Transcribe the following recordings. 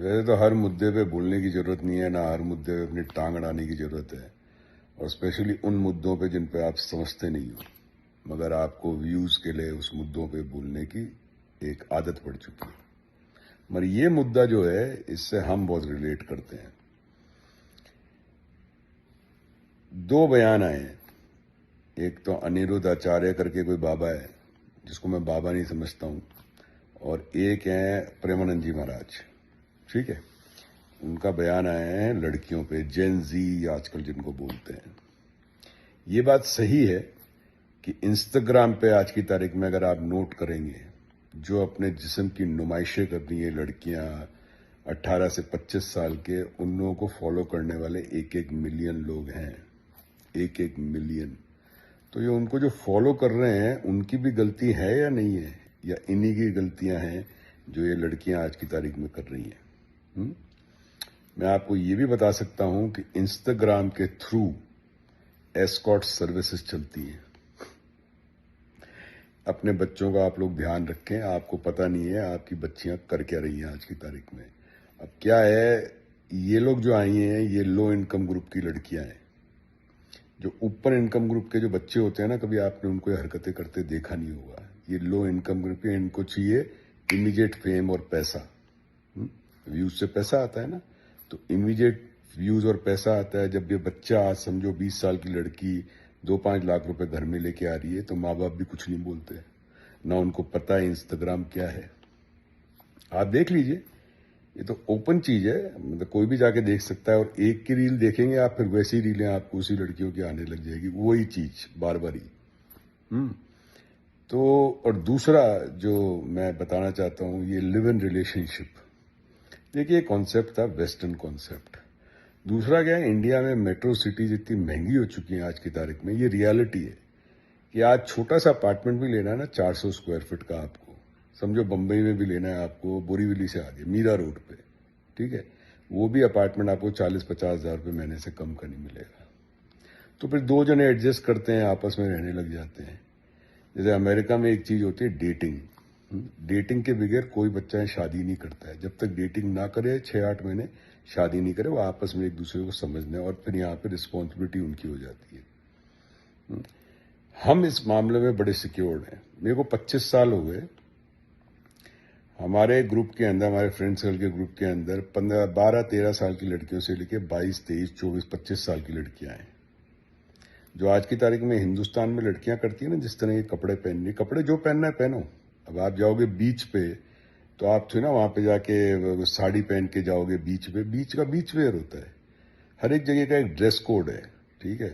वैसे तो हर मुद्दे पे बोलने की जरूरत नहीं है, ना हर मुद्दे पे अपनी टांग अड़ाने की जरूरत है। और स्पेशली उन मुद्दों पे जिन पे आप समझते नहीं हो, मगर आपको व्यूज के लिए उस मुद्दों पे बोलने की एक आदत पड़ चुकी है। मगर ये मुद्दा जो है, इससे हम बहुत रिलेट करते हैं। दो बयान आए हैं। एक तो अनिरुद्ध आचार्य करके कोई बाबा है, जिसको मैं बाबा नहीं समझता हूं, और एक है प्रेमानंद जी महाराज। ठीक है, उनका बयान आए हैं लड़कियों पे, जेन जी आजकल जिनको बोलते हैं। ये बात सही है कि इंस्टाग्राम पे आज की तारीख में अगर आप नोट करेंगे, जो अपने जिस्म की नुमाइशें कर रही हैं लड़कियां 18 से 25 साल के, उन लोगों को फॉलो करने वाले 1-1 मिलियन लोग हैं। 1-1 मिलियन। तो ये उनको जो फॉलो कर रहे हैं, उनकी भी गलती है या नहीं है, या इन्हीं की गलतियां हैं जो ये लड़कियां आज की तारीख में कर रही हैं? मैं आपको ये भी बता सकता हूं कि इंस्टाग्राम के थ्रू एस्कॉर्ट सर्विसेज चलती हैं। अपने बच्चों का आप लोग ध्यान रखें। आपको पता नहीं है आपकी बच्चियां कर क्या रही हैं आज की तारीख में। अब क्या है, ये लोग जो आई हैं, ये लो इनकम ग्रुप की लड़कियां हैं। जो ऊपर इनकम ग्रुप के जो बच्चे होते हैं ना, कभी आपने उनको ये हरकतें करते देखा नहीं होगा। ये लो इनकम ग्रुप के, इनको चाहिए इमीडिएट फेम और पैसा। व्यूज से पैसा आता है ना, तो इमीडिएट व्यूज और पैसा आता है। जब ये बच्चा, आज समझो 20 साल की लड़की 2-5 लाख रुपए घर में लेके आ रही है, तो माँ बाप भी कुछ नहीं बोलते, ना उनको पता है इंस्टाग्राम क्या है। आप देख लीजिए, ये तो ओपन चीज है, मतलब कोई भी जाके देख सकता है। और एक की रील देखेंगे आप, फिर वैसी रीलें आपको उसी लड़कियों की आने लग जाएगी, वही चीज बार बार ही। तो और दूसरा जो मैं बताना चाहता हूं, ये लिव इन रिलेशनशिप। देखिए, कॉन्सेप्ट था वेस्टर्न कॉन्सेप्ट। दूसरा क्या है, इंडिया में मेट्रो सिटीज इतनी महंगी हो चुकी हैं आज की तारीख में। ये रियलिटी है कि आज छोटा सा अपार्टमेंट भी लेना है ना, 400 स्क्वायर फीट का, आपको समझो बंबई में भी लेना है आपको, बोरीवली से आगे मीरा रोड पे, ठीक है, वो भी अपार्टमेंट आपको 40-50 हजार रुपये महीने से कम का नहीं मिलेगा। तो फिर दो जने एडजस्ट करते हैं, आपस में रहने लग जाते हैं। जैसे अमेरिका में एक चीज होती है डेटिंग। डेटिंग के बगैर कोई बच्चा शादी नहीं करता है। जब तक डेटिंग ना करे 6-8 महीने, शादी नहीं करे। वो आपस में एक दूसरे को समझने, और फिर यहाँ पे रिस्पॉन्सिबिलिटी उनकी हो जाती है। हम इस मामले में बड़े सिक्योर्ड हैं। मेरे को 25 साल हो गए। हमारे ग्रुप के अंदर, हमारे फ्रेंड सर्कल के ग्रुप के अंदर 12-13 साल की लड़कियों से लेकर 22, 23, 24, 25 साल की लड़कियां हैं। जो आज की तारीख में हिंदुस्तान में लड़कियां करती है ना, जिस तरह के कपड़े पहनने, कपड़े जो पहनना है पहनो। अब आप जाओगे बीच पे, तो आप थे ना वहां पे जाके साड़ी पहन के जाओगे बीच पे। बीच का बीच वेयर होता है, हर एक जगह का एक ड्रेस कोड है, ठीक है।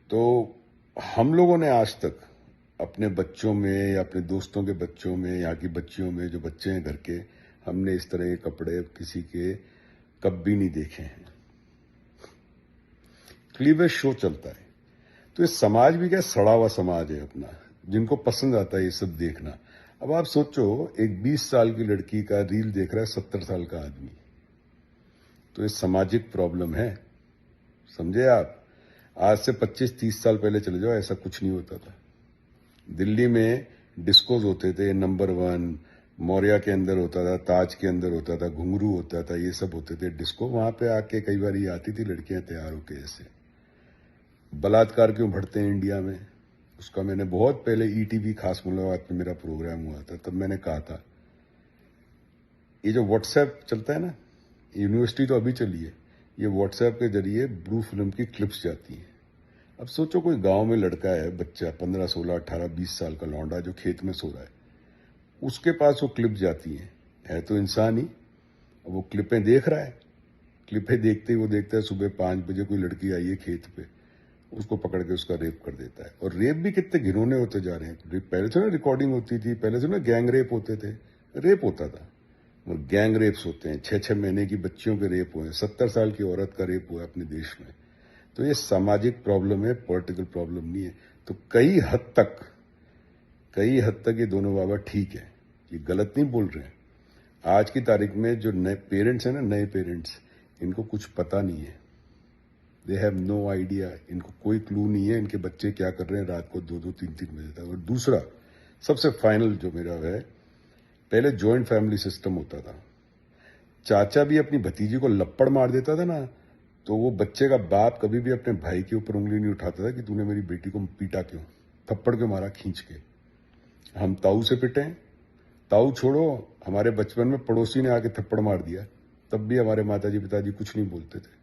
तो हम लोगों ने आज तक अपने बच्चों में या अपने दोस्तों के बच्चों में, यहाँ की बच्चियों में, जो बच्चे हैं घर के, हमने इस तरह के कपड़े किसी के कभी नहीं देखे हैं। क्लीवेज शो चलता है। तो ये समाज भी क्या सड़ा हुआ समाज है अपना, जिनको पसंद आता है ये सब देखना। अब आप सोचो, एक 20 साल की लड़की का रील देख रहा है 70 साल का आदमी। तो ये सामाजिक प्रॉब्लम है, समझे आप। आज से 25-30 साल पहले चले जाओ, ऐसा कुछ नहीं होता था। दिल्ली में डिस्कोज होते थे, नंबर 1 मौर्या के अंदर होता था, ताज के अंदर होता था, घुंघरू होता था, ये सब होते थे डिस्को। वहां पे आके कई बार ये आती थी लड़कियां तैयार होके ऐसे। बलात्कार क्यों बढ़ते हैं इंडिया में, उसका मैंने बहुत पहले ईटीवी खास मुलाकात में मेरा प्रोग्राम हुआ था, तब मैंने कहा था। ये जो व्हाट्सएप चलता है ना, यूनिवर्सिटी तो अभी चली है, ये व्हाट्सएप के जरिए ब्लू फिल्म की क्लिप्स जाती हैं। अब सोचो, कोई गांव में लड़का है, बच्चा 15, 16, 18, 20 साल का लौंडा, जो खेत में सो रहा है, उसके पास वो क्लिप जाती है तो इंसान ही। अब वो क्लिपें देख रहा है, क्लिपें देखते ही वो देखता है सुबह 5 बजे कोई लड़की आई है खेत पे, उसको पकड़ के उसका रेप कर देता है। और रेप भी कितने घिनौने होते जा रहे हैं। पहले से ना रिकॉर्डिंग होती थी, पहले से ना गैंग रेप होते थे, रेप होता था, और गैंग रेप्स होते हैं। 6-6 महीने की बच्चियों के रेप हुए, 70 साल की औरत का रेप हुआ अपने देश में। तो ये सामाजिक प्रॉब्लम है, पॉलिटिकल प्रॉब्लम नहीं है। तो कई हद तक ये दोनों बाबा ठीक है, ये गलत नहीं बोल रहे हैं। आज की तारीख में जो नए पेरेंट्स हैं ना, नए पेरेंट्स, इनको कुछ पता नहीं है। दे हैव नो आइडिया, इनको कोई क्लू नहीं है इनके बच्चे क्या कर रहे हैं रात को 2-2, 3-3 बजे तक। और दूसरा सबसे फाइनल जो मेरा है, पहले जॉइंट फैमिली सिस्टम होता था। चाचा भी अपनी भतीजी को लप्पड़ मार देता था ना, तो वो बच्चे का बाप कभी भी अपने भाई के ऊपर उंगली नहीं उठाता था कि तूने मेरी बेटी को पीटा क्यों, थप्पड़ क्यों मारा खींच के। हम ताऊ से पिटे, ताऊ छोड़ो, हमारे बचपन में पड़ोसी ने आके थप्पड़ मार दिया, तब भी हमारे माताजी पिताजी कुछ नहीं बोलते थे।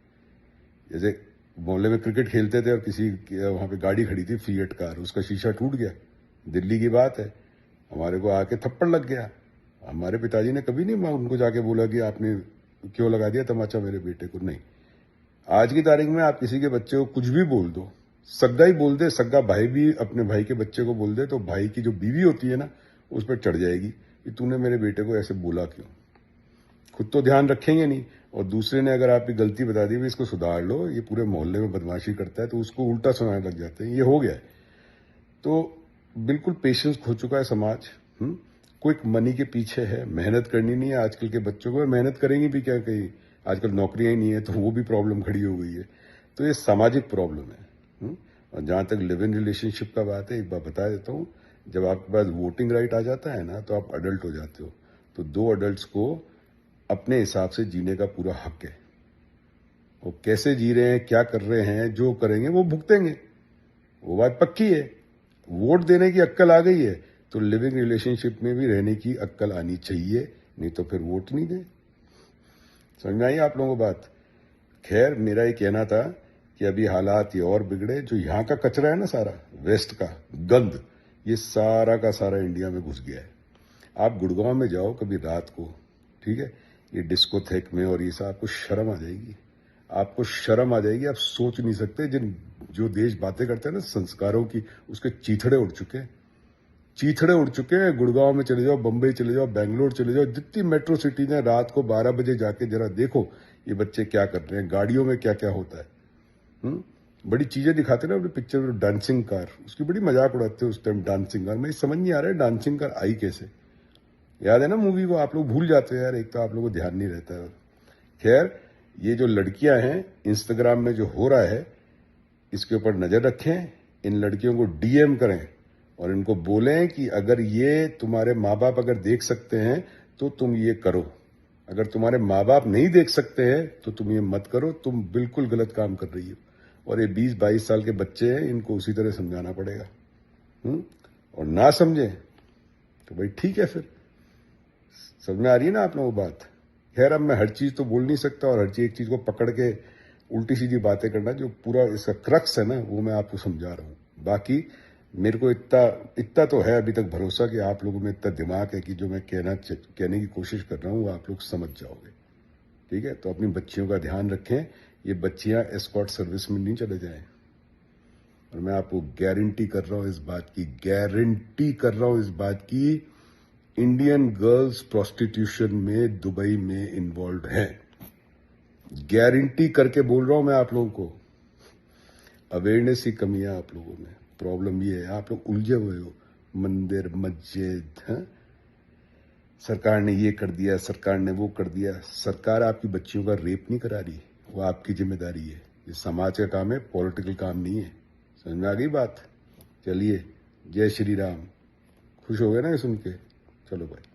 जैसे मोहल्ले में क्रिकेट खेलते थे और किसी वहां पे गाड़ी खड़ी थी फिएट कार, उसका शीशा टूट गया, दिल्ली की बात है, हमारे को आके थप्पड़ लग गया। हमारे पिताजी ने कभी नहीं उनको जाके बोला कि आपने क्यों लगा दिया तमाचा मेरे बेटे को, नहीं। आज की तारीख में आप किसी के बच्चे को कुछ भी बोल दो, सग्गा ही बोल दे, सग्गा भाई भी अपने भाई के बच्चे को बोल दे, तो भाई की जो बीवी होती है ना उस पर चढ़ जाएगी कि तूने मेरे बेटे को ऐसे बोला क्यों। खुद तो ध्यान रखेंगे नहीं, और दूसरे ने अगर आपकी गलती बता दी, इसको सुधार लो, ये पूरे मोहल्ले में बदमाशी करता है, तो उसको उल्टा सुनाने लग जाते हैं, ये हो गया है। तो बिल्कुल पेशेंस खो चुका है समाज। क्विक मनी के पीछे है, मेहनत करनी नहीं है आजकल के बच्चों को। मेहनत करेंगे भी क्या, कहीं आजकल नौकरियां ही नहीं है, तो वो भी प्रॉब्लम खड़ी हो गई है। तो ये सामाजिक प्रॉब्लम है। और जहां तक लिव इन रिलेशनशिप का बात है, एक बार बता देता हूं, जब आपके पास वोटिंग राइट आ जाता है ना, तो आप अडल्ट हो जाते हो। तो दो अडल्ट्स को अपने हिसाब से जीने का पूरा हक है। वो कैसे जी रहे हैं, क्या कर रहे हैं, जो करेंगे वो भुगतेंगे, वो बात पक्की है। वोट देने की अक्कल आ गई है, तो लिविंग रिलेशनशिप में भी रहने की अक्कल आनी चाहिए, नहीं तो फिर वोट नहीं दे। समझ में आई आप लोगों को बात? खैर, मेरा ये कहना था कि अभी हालात ये और बिगड़े, जो यहाँ का कचरा है ना सारा, वेस्ट का गंद, ये सारा का सारा इंडिया में घुस गया है। आप गुड़गांव में जाओ कभी रात को, ठीक है, ये डिस्कोथेक में और ये सब, आपको शर्म आ जाएगी, आपको शर्म आ जाएगी। आप सोच नहीं सकते, जो देश बातें करते हैं ना संस्कारों की, उसके चीथड़े उड़ चुके हैं, चीथड़े उड़ चुके हैं। गुड़गांव में चले जाओ, बंबई चले जाओ, बेंगलोर चले जाओ, जितनी मेट्रो सिटीज हैं, रात को 12 बजे जाके जरा देखो ये बच्चे क्या कर रहे हैं, गाड़ियों में क्या क्या होता है। बड़ी चीजें दिखाते ना अपने पिक्चर में, डांसिंग कार, उसकी बड़ी मजाक उड़ाते हैं उस टाइम। डांसिंग कार, मुझे समझ नहीं आ रहा है डांसिंग कार आई कैसे। याद है ना मूवी को, आप लोग भूल जाते हैं यार, एक तो आप लोगों को ध्यान नहीं रहता है। खैर, ये जो लड़कियां हैं, इंस्टाग्राम में जो हो रहा है, इसके ऊपर नजर रखें, इन लड़कियों को डीएम करें और इनको बोलें कि अगर ये तुम्हारे माँ बाप अगर देख सकते हैं तो तुम ये करो, अगर तुम्हारे माँ बाप नहीं देख सकते हैं तो तुम ये मत करो, तुम बिल्कुल गलत काम कर रही हो। और ये 20-22 साल के बच्चे हैं, इनको उसी तरह समझाना पड़ेगा। और ना समझे तो भाई ठीक है, फिर समझ में आ रही है ना आप लोगों को बात? खैर, अब मैं हर चीज तो बोल नहीं सकता, और हर एक चीज को पकड़ के उल्टी सीधी बातें करना, जो पूरा इसका क्रक्स है ना, वो मैं आपको समझा रहा हूं। बाकी मेरे को इतना तो है अभी तक भरोसा कि आप लोगों में इतना दिमाग है कि जो मैं कहने की कोशिश कर रहा हूं वो आप लोग समझ जाओगे, ठीक है? तो अपनी बच्चियों का ध्यान रखें, ये बच्चियां एस्कॉर्ट सर्विस में नहीं चले जाएं। और मैं आपको गारंटी कर रहा हूं इस बात की, गारंटी कर रहा हूं इस बात की, इंडियन गर्ल्स प्रोस्टिट्यूशन में दुबई में इन्वॉल्व है। गारंटी करके बोल रहा हूं मैं आप लोगों को। अवेयरनेस की कमी है आप लोगों में, प्रॉब्लम ये है, आप लोग उलझे हुए हो। मंदिर, मस्जिद, सरकार ने ये कर दिया, सरकार ने वो कर दिया। सरकार आपकी बच्चियों का रेप नहीं करा रही, वो आपकी जिम्मेदारी है। ये समाज का काम है, पॉलिटिकल काम नहीं है। समझ में आ गई बात? चलिए, जय श्री राम। खुश हो गए ना ये सुन के? चलो भाई।